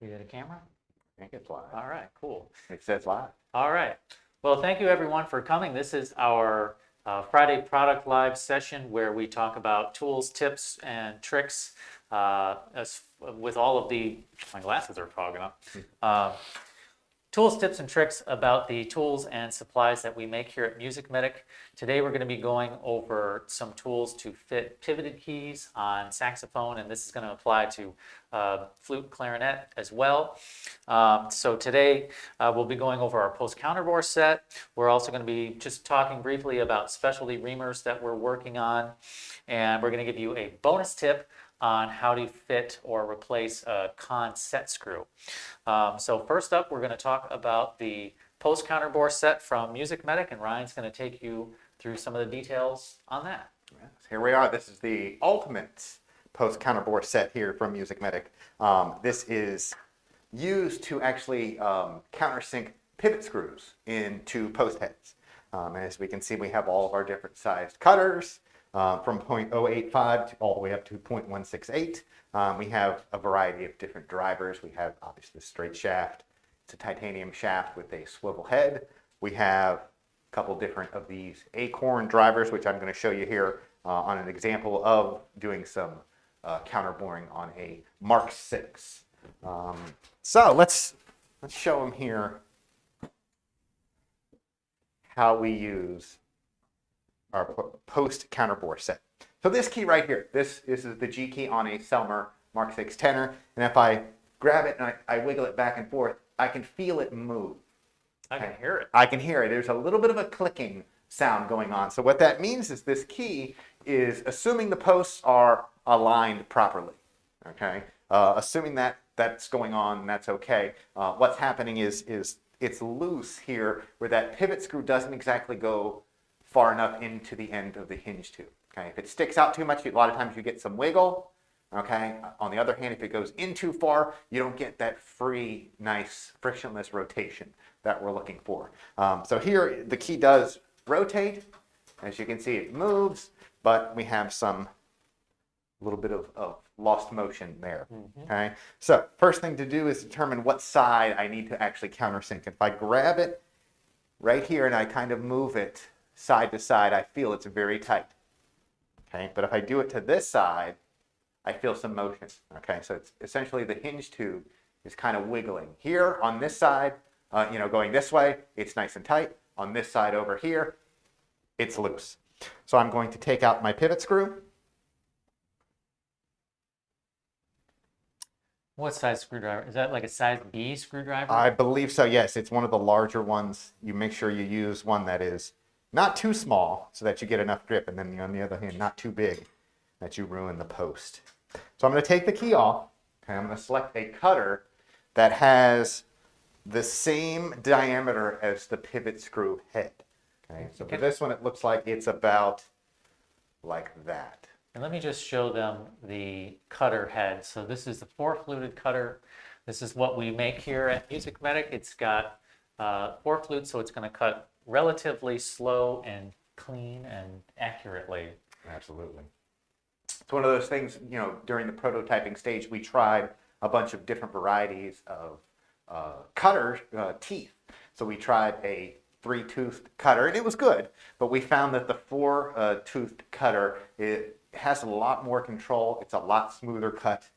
We did a camera? I think it's live. All right, cool. It says live. All right. Well, thank you everyone for coming. This is our Friday product live session where we talk about tools, tips, and tricks with all of the, my glasses are fogging up. Tools, tips, and tricks about the tools and supplies that we make here at MusicMedic. Today we're going to be going over some tools to fit pivoted keys on saxophone, and this is going to apply to flute, clarinet as well. So today we'll be going over our post counterbore set. We're also going to be just talking briefly about specialty reamers that we're working on, and we're going to give you a bonus tip on how to fit or replace a Conn set screw. So first up, we're going to talk about the post counterbore set from MusicMedic, and Ryan's going to take you through some of the details on that. Yes, here we are. This is the ultimate post counterbore set here from MusicMedic. This is used to actually countersink pivot screws into post heads. As we can see, we have all of our different sized cutters. From 0.085 to all the way up to 0.168. We have a variety of different drivers. We have obviously the straight shaft. It's a titanium shaft with a swivel head. We have a couple different of these acorn drivers, which I'm going to show you here on an example of doing some counterboring on a Mark VI. So let's show them here how we use our post counterbore set. So this key right here, this is the G key on a Selmer Mark VI tenor, and if I grab it and I wiggle it back and forth, I can feel it move. I can hear it. I can hear it. There's a little bit of a clicking sound going on. So what that means is this key is assuming the posts are aligned properly. Okay, assuming that that's going on, that's okay. What's happening is it's loose here, where that pivot screw doesn't exactly go far enough into the end of the hinge tube. Okay, if it sticks out too much, a lot of times you get some wiggle. Okay, on the other hand, if it goes in too far, you don't get that free, nice, frictionless rotation that we're looking for. So here, the key does rotate. As you can see, it moves, but we have some little bit of lost motion there. Okay, so first thing to do is determine what side I need to actually countersink. If I grab it right here and I kind of move it side to side, I feel it's very tight. Okay, but if I do it to this side, I feel some motion. Okay, so it's essentially the hinge tube is kind of wiggling. Here on this side, going this way, it's nice and tight. On this side over here, it's loose. So I'm going to take out my pivot screw. What size screwdriver? Is that like a size B screwdriver? I believe so, yes. It's one of the larger ones. You make sure you use one that is not too small so that you get enough grip, and then on the other hand, not too big that you ruin the post. So I'm going to take the key off. Okay, I'm going to select a cutter that has the same diameter as the pivot screw head. Okay, so for this one, it looks like it's about like that. And let me just show them the cutter head. So this is the 4-fluted cutter. This is what we make here at MusicMedic. It's got 4 flutes, so it's going to cut relatively slow and clean and accurately. Absolutely. It's one of those things, during the prototyping stage, we tried a bunch of different varieties of cutter teeth. So we tried a 3-toothed cutter, and it was good, but we found that the 4-toothed cutter, it has a lot more control. It's a lot smoother cut.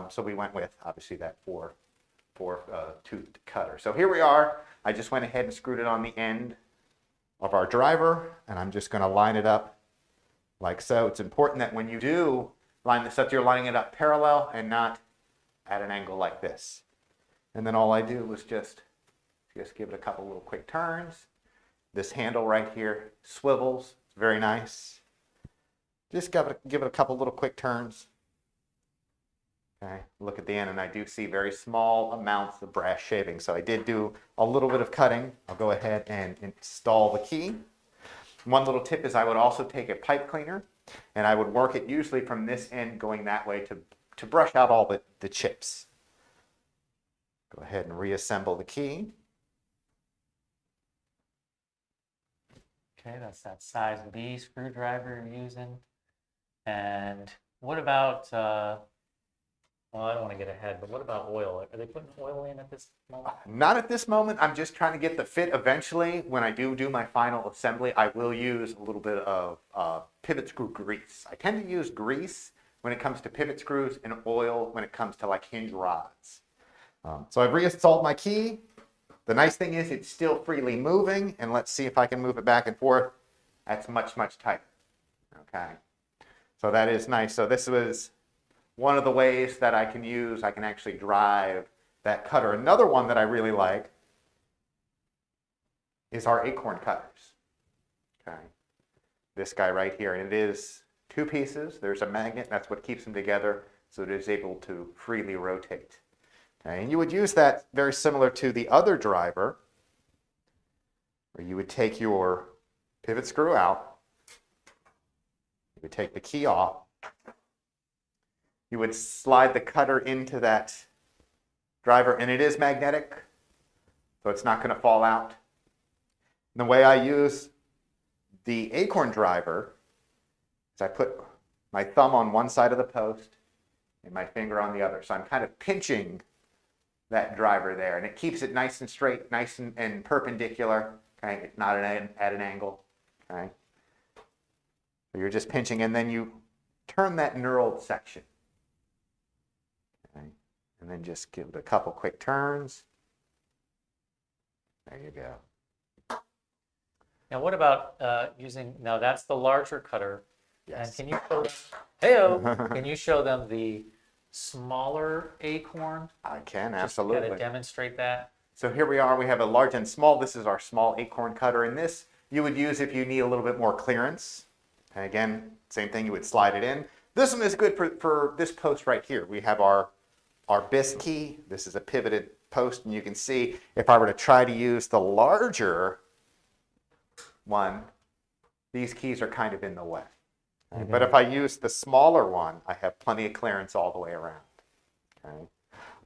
So we went with, obviously, that 4-toothed cutter. So here we are. I just went ahead and screwed it on the end of our driver, and I'm just going to line it up like so. It's important that when you do line this up, you're lining it up parallel and not at an angle like this. And then all I do was just give it a couple little quick turns. This handle right here swivels. It's very nice. Just give it a couple little quick turns. Okay, look at the end, and I do see very small amounts of brass shaving. So I did do a little bit of cutting. I'll go ahead and install the key. One little tip is I would also take a pipe cleaner, and I would work it usually from this end going that way to brush out all the chips. Go ahead and reassemble the key. Okay, that's that size B screwdriver you're using. And what about Well, I don't want to get ahead, but what about oil? Are they putting oil in at this moment? Not at this moment. I'm just trying to get the fit. Eventually, when I do my final assembly, I will use a little bit of pivot screw grease. I tend to use grease when it comes to pivot screws and oil when it comes to like hinge rods. So I've reinstalled my key. The nice thing is it's still freely moving, and let's see if I can move it back and forth. That's much, much tighter. Okay. So that is nice. So this was one of the ways that I can actually drive that cutter. Another one that I really like is our acorn cutters. Okay. This guy right here, and it is 2 pieces. There's a magnet, that's what keeps them together, so it is able to freely rotate. Okay. And you would use that very similar to the other driver, where you would take your pivot screw out, you would take the key off, you would slide the cutter into that driver, and it is magnetic, so it's not going to fall out. And the way I use the acorn driver is I put my thumb on one side of the post and my finger on the other. So I'm kind of pinching that driver there, and it keeps it nice and straight, nice and perpendicular. Okay, it's not at an angle. Okay, so you're just pinching, and then you turn that knurled section. Okay, and then just give it a couple quick turns. There you go. Now, what about using? Now, that's the larger cutter. Yes. And can you show them? Heyo, can you show them the smaller acorn? I can, Just to absolutely. kind of demonstrate that. So here we are, we have a large and small. This is our small acorn cutter, and this you would use if you need a little bit more clearance. And again, same thing, you would slide it in. This one is good for this post right here. We have our bisque key. This is a pivoted post, and you can see if I were to try to use the larger one, these keys are kind of in the way. Okay? But if I use the smaller one, I have plenty of clearance all the way around. Okay?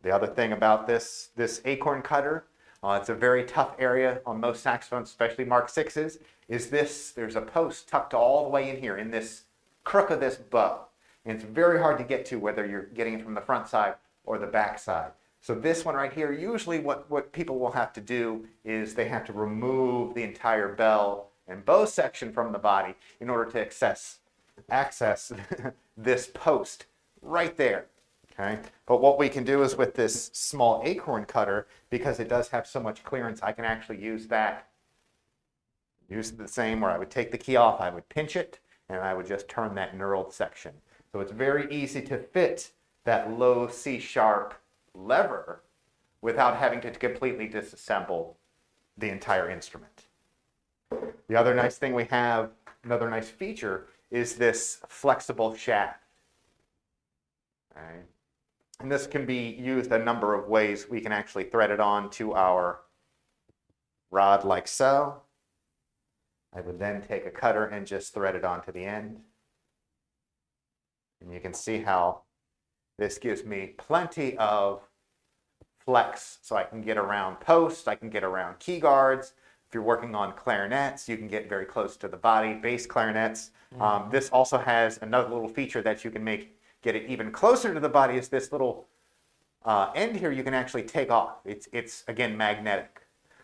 The other thing about this acorn cutter, it's a very tough area on most saxophones, especially Mark 6s, is there's a post tucked all the way in here in this crook of this bow. And it's very hard to get to whether you're getting it from the front side or the back side. So this one right here, usually what people will have to do is they have to remove the entire bell and bow section from the body in order to access this post right there. Okay? But what we can do is with this small acorn cutter, because it does have so much clearance, I can actually use that. Use the same where I would take the key off, I would pinch it, and I would just turn that knurled section. So it's very easy to fit that low C sharp lever without having to completely disassemble the entire instrument. The other nice thing we have, another nice feature, is this flexible shaft. Okay. And this can be used a number of ways. We can actually thread it on to our rod like so. I would then take a cutter and just thread it onto the end. And you can see how this gives me plenty of flex, so I can get around posts, I can get around key guards. If you're working on clarinets, you can get very close to the body, bass clarinets. This also has another little feature that you can get it even closer to the body, is this little end here you can actually take off. It's again magnetic.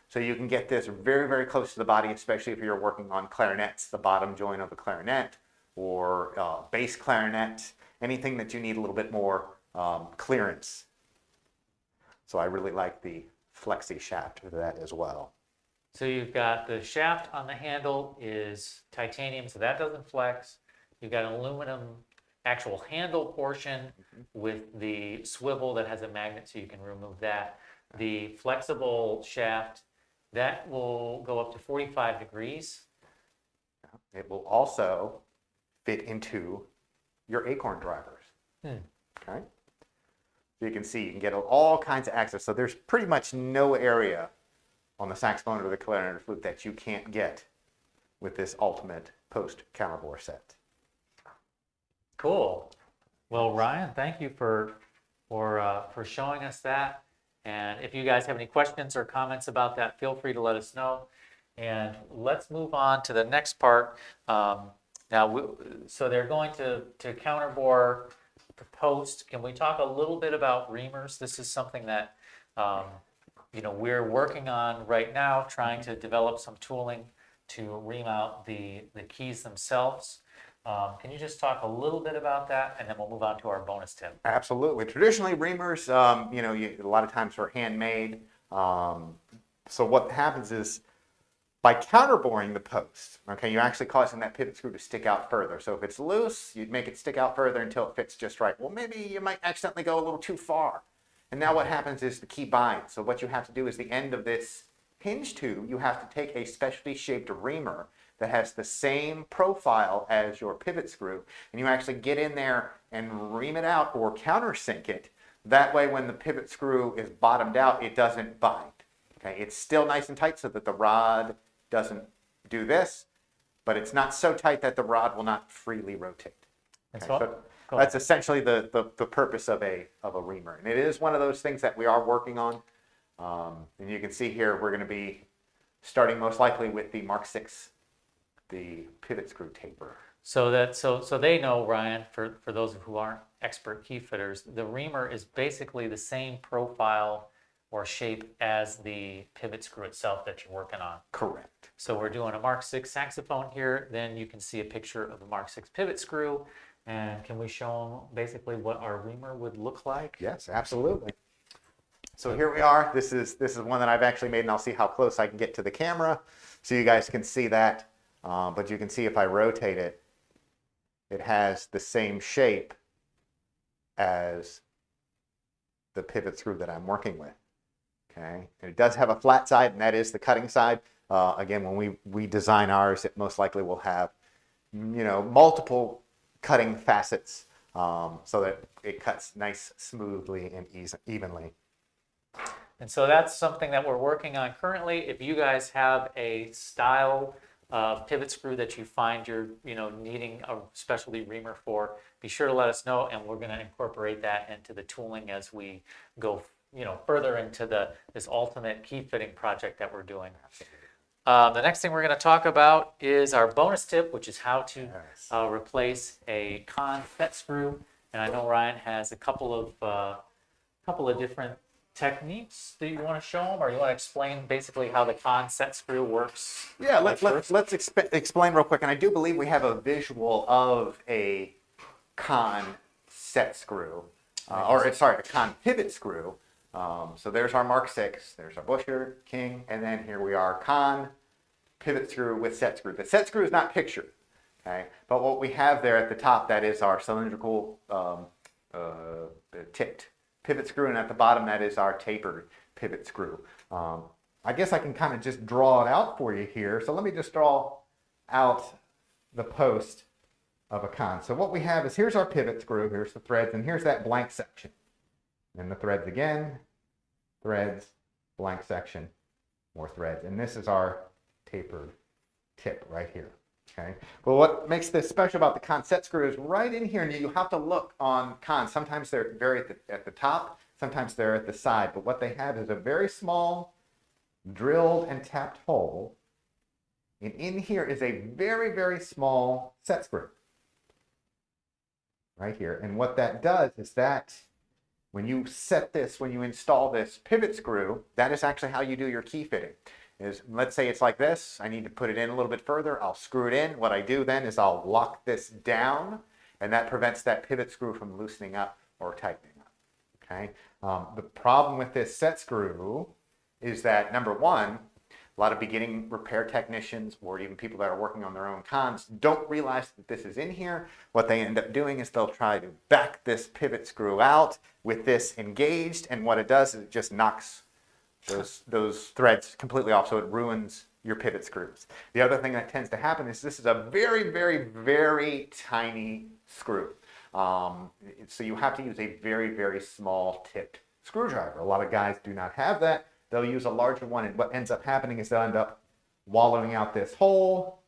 So you can get this very, very close to the body, especially if you're working on clarinets, the bottom joint of a clarinet, or bass clarinet, anything that you need a little bit more clearance. So I really like the flexi shaft of that as well. So you've got the shaft on the handle is titanium, so that doesn't flex. You've got an aluminum actual handle portion with the swivel that has a magnet, so you can remove that. The flexible shaft, that will go up to 45 degrees. It will also fit into your acorn drivers. Okay. So you can see, you can get all kinds of access. So there's pretty much no area on the saxophone or the clarinet or flute that you can't get with this ultimate post counterbore set. Cool. Well, Ryan, thank you for showing us that. And if you guys have any questions or comments about that, feel free to let us know. And let's move on to the next part. So they're going to counterbore the post. Can we talk a little bit about reamers? This is something that we're working on right now, trying to develop some tooling to ream out the keys themselves. Can you just talk a little bit about that, and then we'll move on to our bonus tip? Absolutely. Traditionally, reamers, a lot of times are handmade. So what happens is, by counterboring the post, okay, you're actually causing that pivot screw to stick out further. So if it's loose, you'd make it stick out further until it fits just right. Well, maybe you might accidentally go a little too far. And now what happens is the key binds. So what you have to do is the end of this hinge tube, you have to take a specialty shaped reamer that has the same profile as your pivot screw, and you actually get in there and ream it out or countersink it. That way when the pivot screw is bottomed out, it doesn't bind. Okay, it's still nice and tight so that the rod doesn't do this, but it's not so tight that the rod will not freely rotate. Okay, so that's essentially the purpose of a reamer, and it is one of those things that we are working on. And you can see here we're going to be starting most likely with the Mark 6, the pivot screw taper. So they know, Ryan, for those who aren't expert key fitters, the reamer is basically the same profile or shape as the pivot screw itself that you're working on. Correct. So we're doing a Mark 6 saxophone here. Then you can see a picture of the Mark 6 pivot screw. And can we show them basically what our reamer would look like? Yes, absolutely. So here we are. This is one that I've actually made, and I'll see how close I can get to the camera so you guys can see that. But you can see if I rotate it, it has the same shape as the pivot screw that I'm working with. Okay, and it does have a flat side, and that is the cutting side. Again, when we design ours, it most likely will have, multiple cutting facets so that it cuts nice, smoothly, and evenly. And so that's something that we're working on currently. If you guys have a style pivot screw that you find you're needing a specialty reamer for, be sure to let us know, and we're going to incorporate that into the tooling as we go further into this ultimate key fitting project that we're doing. The next thing we're going to talk about is our bonus tip, which is how to replace a Conn set screw. And I know Ryan has a couple of different techniques that you want to show them, or you want to explain basically how the Conn set screw works? Yeah, let's explain real quick. And I do believe we have a visual of a Conn set screw, a Conn pivot screw. So there's our Mark 6, there's our Busher, King, and then here we are, Conn pivot screw with set screw. The set screw is not pictured, okay? But what we have there at the top, that is our cylindrical tipped pivot screw, and at the bottom, that is our tapered pivot screw. I guess I can kind of just draw it out for you here. So let me just draw out the post of a Conn. So what we have is, here's our pivot screw, here's the threads, and here's that blank section. And the threads again, threads, blank section, more threads. And this is our tapered tip right here, okay? Well, what makes this special about the Conn set screw is right in here, and you have to look on Conn. Sometimes they're very at the top, sometimes they're at the side, but what they have is a very small drilled and tapped hole, and in here is a very, very small set screw right here. And what that does is that when you install this pivot screw, that is actually how you do your key fitting. Let's say it's like this, I need to put it in a little bit further, I'll screw it in. What I do then is I'll lock this down, and that prevents that pivot screw from loosening up or tightening up, okay? The problem with this set screw is that, number one, a lot of beginning repair technicians or even people that are working on their own Conns don't realize that this is in here. What they end up doing is they'll try to back this pivot screw out with this engaged, and what it does is it just knocks those threads completely off, so it ruins your pivot screws. The other thing that tends to happen is this is a very, very, very tiny screw. So you have to use a very, very small tipped screwdriver. A lot of guys do not have that. They'll use a larger one, and what ends up happening is they'll end up wallowing out this hole,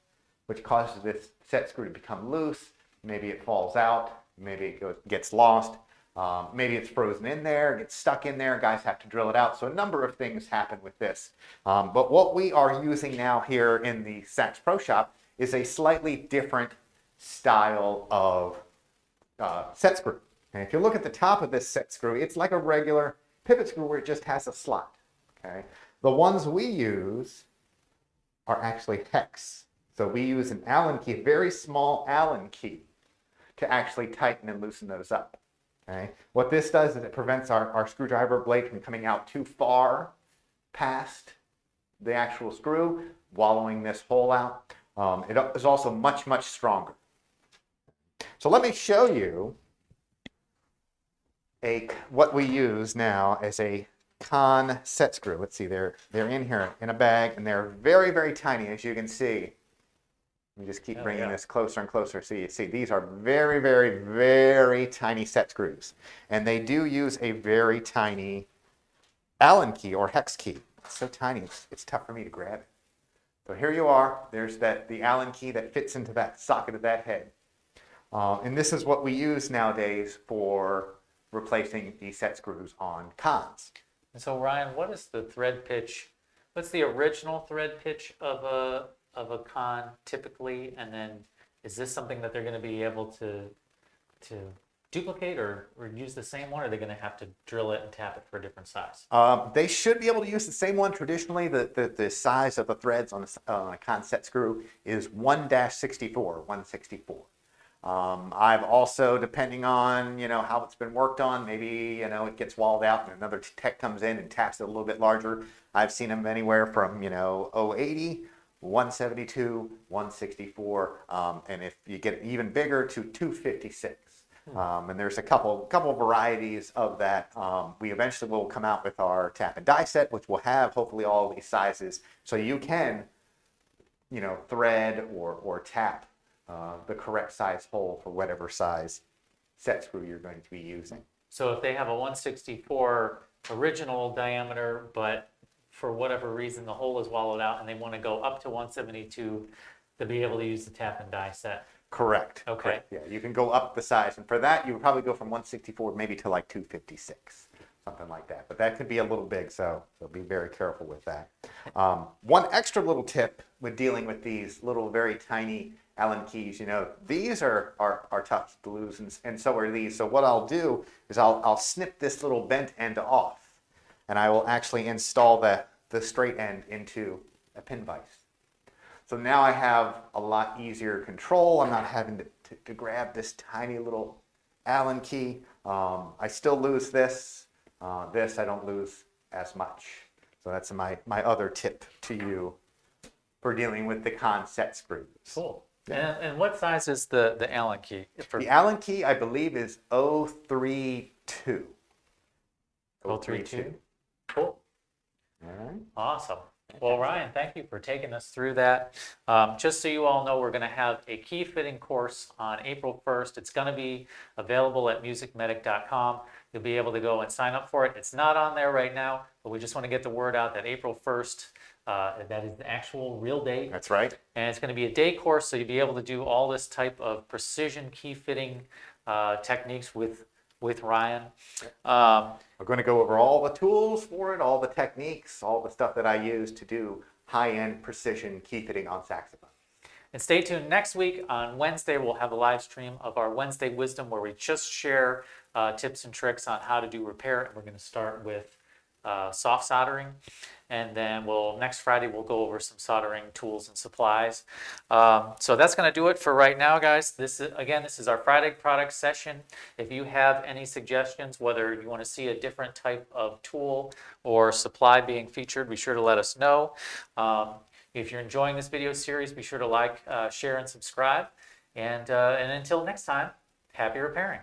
which causes this set screw to become loose. Maybe it falls out, maybe it gets lost, maybe it's frozen in there, gets stuck in there, guys have to drill it out. So a number of things happen with this. But what we are using now here in the Sax Pro Shop is a slightly different style of set screw. And if you look at the top of this set screw, it's like a regular pivot screw where it just has a slot. Okay? The ones we use are actually hex. So we use an Allen key, a very small Allen key, to actually tighten and loosen those up. Okay? What this does is it prevents our screwdriver blade from coming out too far past the actual screw, wallowing this hole out. It is also much, much stronger. So let me show you what we use now as a Conn set screw. Let's see, they're in here in a bag, and they're very, very tiny, as you can see. Let me just keep bringing this closer and closer so you see. These are very, very, very tiny set screws. And they do use a very tiny Allen key or hex key. It's so tiny, it's tough for me to grab it. So here you are. There's the Allen key that fits into that socket of that head. And this is what we use nowadays for replacing the set screws on Conns. And so Ryan, what is the thread pitch? What's the original thread pitch of a Conn typically? And then is this something that they're going to be able to duplicate or use the same one? Or are they going to have to drill it and tap it for a different size? They should be able to use the same one. Traditionally, the size of the threads on a Conn set screw is 1-64, 164. I've also, depending on, how it's been worked on, maybe, it gets walled out and another tech comes in and taps it a little bit larger. I've seen them anywhere from, 080, 172, 164, and if you get even bigger, to 256. And there's a couple varieties of that. We eventually will come out with our tap and die set, which will have hopefully all of these sizes, so you can, thread or tap the correct size hole for whatever size set screw you're going to be using. So if they have a 164 original diameter, but for whatever reason the hole is wallowed out and they want to go up to 172 to be able to use the tap and die set. Correct. Okay. Correct. Yeah, you can go up the size, and for that you would probably go from 164 maybe to like 256, something like that. But that could be a little big, so be very careful with that. One extra little tip with dealing with these little very tiny Allen keys, these are tough to lose, and so are these. So what I'll do is I'll snip this little bent end off, and I will actually install the straight end into a pin vise. So now I have a lot easier control. I'm not having to grab this tiny little Allen key. I still lose this. This I don't lose as much. So that's my other tip to you for dealing with the Conn set screws. Cool. And what size is the Allen key? The Allen key, I believe, is 032. 032. Cool. All right. Awesome. Well, Ryan, thank you for taking us through that. Just so you all know, we're going to have a key fitting course on April 1st. It's going to be available at MusicMedic.com. You'll be able to go and sign up for it. It's not on there right now, but we just want to get the word out that April 1st, that is the actual real date. That's right. And it's going to be a day course, so you'll be able to do all this type of precision key fitting techniques with Ryan. We're going to go over all the tools for it, all the techniques, all the stuff that I use to do high-end precision key fitting on saxophone. And stay tuned next week. On Wednesday, we'll have a live stream of our Wednesday Wisdom where we just share tips and tricks on how to do repair. And we're going to start with soft soldering. And then next Friday, we'll go over some soldering tools and supplies. So that's going to do it for right now, guys. This is our Friday product session. If you have any suggestions, whether you want to see a different type of tool or supply being featured, be sure to let us know. If you're enjoying this video series, be sure to like, share, and subscribe. And until next time, happy repairing.